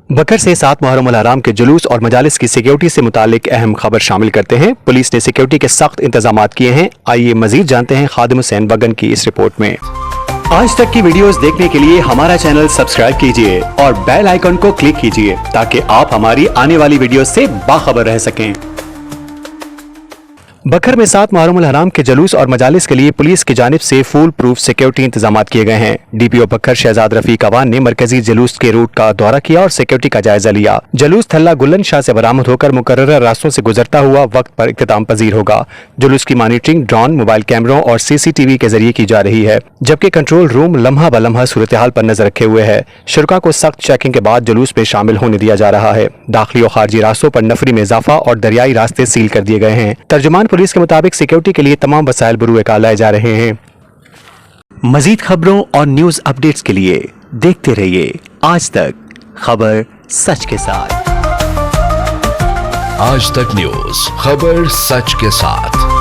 बकर से 7 मुहर्रम अल हराम के जुलूस और मजालिस की सिक्योरिटी से मुतालिक अहम खबर शामिल करते हैं। पुलिस ने सिक्योरिटी के सख्त इंतजाम किए हैं। आइए मजीद जानते हैं खादिम हुसैन बगन की इस रिपोर्ट में। आज तक की वीडियोस देखने के लिए हमारा चैनल सब्सक्राइब कीजिए और बेल आइकन को क्लिक कीजिए ताकि आप हमारी आने वाली वीडियोस से बाखबर रह सकें। बकर में 7 मुहर्रम अल हराम के जुलूस और मजालिस के लिए पुलिस की जानिब से फुल प्रूफ सिक्योरिटी इंतजाम किए गए हैं। डीपीओ बकर शहजाद रफीक अवान ने मरकजी जुलूस के रूट का दौरा किया और सिक्योरिटी का जायजा लिया। जुलूस थल्ला गुल्लन शाह से बरामद होकर मुकर्रर रास्तों से गुजरता हुआ वक्त पर इख्तिताम पजीर होगा। जुलूस की मॉनिटरिंग ड्रोन, मोबाइल कैमरों और सीसीटीवी के जरिए की जा रही है, जबकि कंट्रोल रूम लम्हा ब लम्हा सूरत हाल पर नजर रखे हुए है। शुरा को सख्त चेकिंग के बाद जुलूस में शामिल होने दिया जा रहा है। दाखिली और खारजी रास्तों पर नफरी में इजाफा और दरियाई रास्ते सील कर दिए गए हैं। तर्जुमान पुलिस के मुताबिक सिक्योरिटी के लिए तमाम वसाइल बुरुएकार लाए जा रहे हैं। मजीद खबरों और न्यूज अपडेट्स के लिए देखते रहिए आज तक, खबर सच के साथ। आज तक न्यूज, खबर सच के साथ।